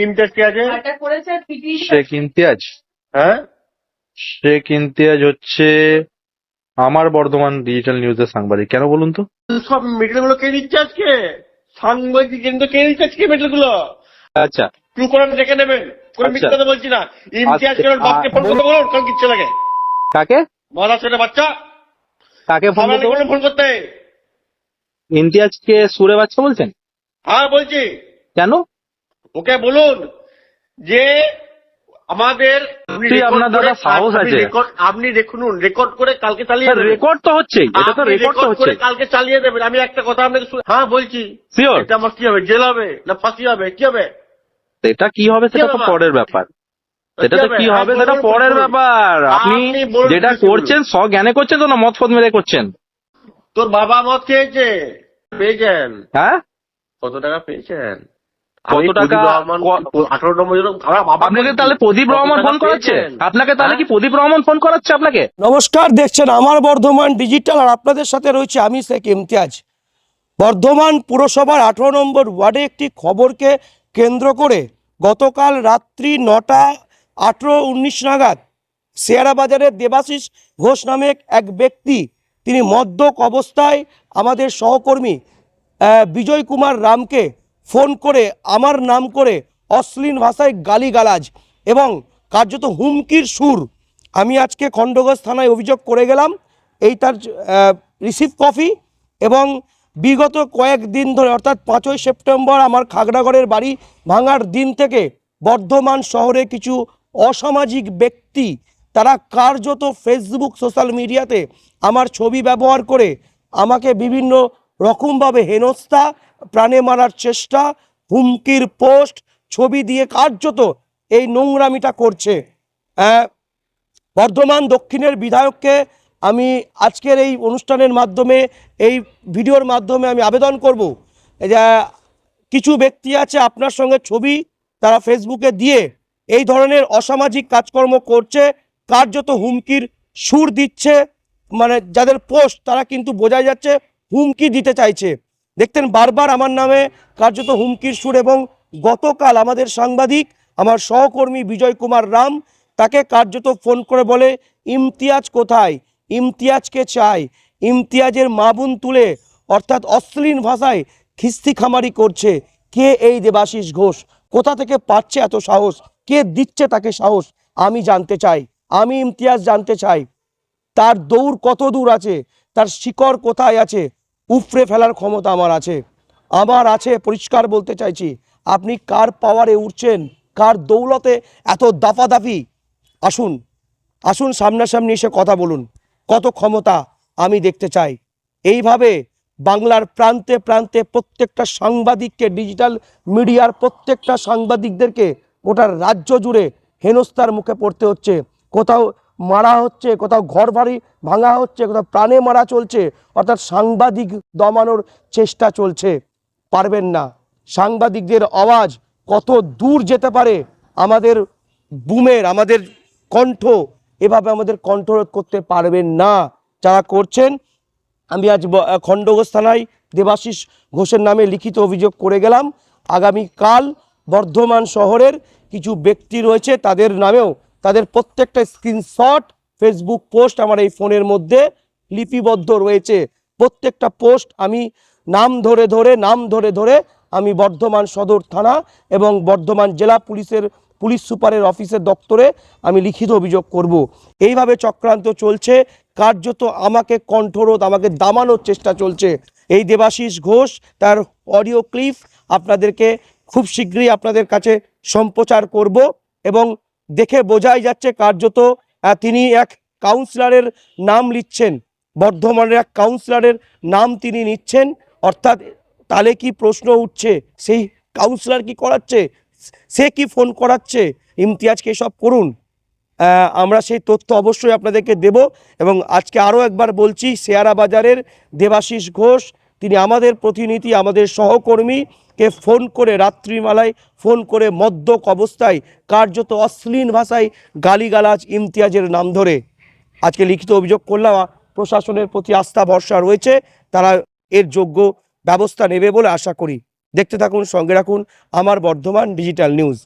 ইমতিয়াজ কে আছে? শেখ ইমতিয়াজ? হ্যাঁ, শেখ ইমতিয়াজ হচ্ছে আমার বর্ধমান ডিজিটাল নিউজের সাংবাদিক। কেন বলুন তো? সব মেটেল গুলো কে দিচ্ছে আজকে? সাংবাদিক কেন্দ্র কে দিচ্ছে আজকে মেটেল গুলো? আচ্ছা ট্রু করে দেখে নেবেন, কোন মিথ্যা কথা বলছি না। ইমতিয়াজ কেন বাপকে ফোন করতে বলুন, কাল কিচ্ছে লাগে। কাকে? মহারাষ্ট্রের বাচ্চা কাকে ফোন করতে বলুন? ফোন করতে। ইমতিয়াজকে সুরে বাচ্চা বলছেন? হ্যাঁ বলছি। কেন? ওকে বলুন যে আমাদের আপনার দাদা সাহস আছে? আপনি দেখুন, রেকর্ড করে কালকে চালিয়ে দেবেন। রেকর্ড তো হচ্ছে, এটা তো রেকর্ড তো হচ্ছে, কালকে চালিয়ে দেবেন। আমি একটা কথা আপনাকে হ্যাঁ বলছি, শিওর? এটা আমার কি হবে, জেল হবে না ফাঁসি হবে, কি হবে? এটা কি হবে সেটা তো পরের ব্যাপার। সেটা তো কি হবে সেটা পরের ব্যাপার। আপনি যেটা করছেন স্বজ্ঞানে করছেন তো, না মদ ফদ মেরে করছেন? তোর বাবা মদ খেয়েছে, পেয়েছেন? হ্যাঁ, কত টাকা পেয়েছেন? কত টাকা? 18 নম্বর। আপনাকে তাহলে প্রদীপ রহমান ফোন করাচ্ছে? আপনাকে তাহলে কি প্রদীপ রহমান ফোন করাচ্ছে আপনাকে? নমস্কার, দেখছেন আমার বর্ধমান ডিজিটাল, আর আপনাদের সাথে রয়েছে আমি শেখ ইমতিয়াজ। বর্ধমান পুরসভার 18 নম্বর ওয়ার্ডে একটি খবরকে কেন্দ্র করে গতকাল রাত্রি 9টা 18-19 নাগাদ শেয়ারা বাজারের দেবাশিস ঘোষ নামে এক ব্যক্তি, তিনি মদ্যপ অবস্থায় আমাদের সহকর্মী বিজয় কুমার রামকে ফোন করে আমার নাম করে অশ্লীল ভাষায় গালিগালাজ এবং কার্যত হুমকির সুর। আমি আজকে খণ্ডঘোষ থানায় অভিযোগ করে গেলাম, এই তার রিসিভ কপি। এবং বিগত কয়েকদিন ধরে অর্থাৎ 5ই সেপ্টেম্বর আমার খাগড়াগড়ের বাড়ি ভাঙার দিন থেকে বর্ধমান শহরে কিছু অসামাজিক ব্যক্তি, তারা কার্যত ফেসবুক সোশ্যাল মিডিয়াতে আমার ছবি ব্যবহার করে আমাকে বিভিন্ন রকমভাবে হেনস্থা, প্রাণে মারার চেষ্টা, হুমকির পোস্ট, ছবি দিয়ে কার্যত এই নোংরামিটা করছে। বর্ধমান দক্ষিণের বিধায়ককে আমি আজকের এই অনুষ্ঠানের মাধ্যমে, এই ভিডিওর মাধ্যমে আমি আবেদন করব যে কিছু ব্যক্তি আছে আপনার সঙ্গে ছবি তারা ফেসবুকে দিয়ে এই ধরনের অসামাজিক কাজকর্ম করছে, কার্যত হুমকির সুর দিচ্ছে। মানে যাদের পোস্ট তারা কিন্তু বোঝা যাচ্ছে হুমকি দিতে চাইছে। দেখতেন বারবার আমার নামে কার্যত হুমকির সুর। এবং গতকাল আমাদের সাংবাদিক, আমার সহকর্মী বিজয় কুমার রাম, তাকে কার্যত ফোন করে বলে ইমতিয়াজ কোথায়, ইমতিয়াজকে চাই। ইমতিয়াজের মা বোন তুলে অর্থাৎ অশ্লীল ভাষায় খিস্তি খামারি করছে। কে এই দেবাশিস ঘোষ? কোথা থেকে পাচ্ছে এত সাহস? কে দিচ্ছে তাকে সাহস? আমি জানতে চাই, আমি ইমতিয়াজ জানতে চাই। তার দৌড় কত দূর আছে, তার শিকড় কোথায় আছে? উফরে ফেলার ক্ষমতা আমার আছে, আমার আছে। পরিষ্কার বলতে চাইছি, আপনি কার পাওয়ারে উঠছেন, কার দৌলতে এত দাফাদাফি? আসুন আসুন সামনাসামনি এসে কথা বলুন, কত ক্ষমতা আমি দেখতে চাই। এইভাবে বাংলার প্রান্তে প্রান্তে প্রত্যেকটা সাংবাদিককে, ডিজিটাল মিডিয়ার প্রত্যেকটা সাংবাদিকদেরকে গোটা রাজ্য জুড়ে হেনস্থার মুখে পড়তে হচ্ছে। কোথাও মারা হচ্ছে, কোথাও ঘর বাড়ি ভাঙা হচ্ছে, কোথাও প্রাণে মারা চলছে, অর্থাৎ সাংবাদিক দমানোর চেষ্টা চলছে। পারবেন না। সাংবাদিকদের আওয়াজ কত দূর যেতে পারে, আমাদের বুমের, আমাদের কণ্ঠ, এভাবে আমাদের কণ্ঠরোধ করতে পারবেন না যারা করছেন। আমি আজ খণ্ডঘোষ থানায় দেবাশিস ঘোষের নামে লিখিত অভিযোগ করে গেলাম। আগামীকাল বর্ধমান শহরের কিছু ব্যক্তি রয়েছে, তাদের নামেও, তাদের প্রত্যেকটা স্ক্রিনশট, ফেসবুক পোস্ট আমার এই ফোনের মধ্যে লিপিবদ্ধ রয়েছে। প্রত্যেকটা পোস্ট আমি নাম ধরে ধরে আমি বর্ধমান সদর থানা এবং বর্ধমান জেলা পুলিশ সুপারের অফিসের দপ্তরে আমি লিখিত অভিযোগ করব। এইভাবে চক্রান্ত চলছে, কার্যত আমাকে কণ্ঠরোধ, আমাকে দামানোর চেষ্টা চলছে। এই দেবাশিস ঘোষ, তার অডিও ক্লিপ আপনাদেরকে খুব শীঘ্রই আপনাদের কাছে সম্প্রচার করব। এবং দেখে বোঝাই যাচ্ছে কার্যত তিনি এক কাউন্সিলরের নাম নিচ্ছেন, বর্ধমানের এক কাউন্সিলরের নাম তিনি নিচ্ছেন। অর্থাৎ তাহলে কি প্রশ্ন উঠছে, সেই কাউন্সিলর কি করাচ্ছে, সে কি ফোন করাচ্ছে ইমতিয়াজকে? সব করুন, আমরা সেই তথ্য অবশ্যই আপনাদেরকে দেব। এবং আজকে আরও একবার বলছি, শেয়ারা বাজারের দেবাশিস ঘোষ, তিনি আমাদের প্রতিনিধি, আমাদের সহকর্মীকে ফোন করে, রাত্রিবেলায় ফোন করে মদ্যপ অবস্থায় কার্যত অশ্লীল ভাষায় গালিগালাজ ইমতিয়াজের নাম ধরে। আজকে লিখিত অভিযোগ করলাম। প্রশাসনের প্রতি আস্থা ভরসা রয়েছে, তারা এর যোগ্য ব্যবস্থা নেবে বলে আশা করি। দেখতে থাকুন, সঙ্গে রাখুন আমার বর্ধমান ডিজিটাল নিউজ।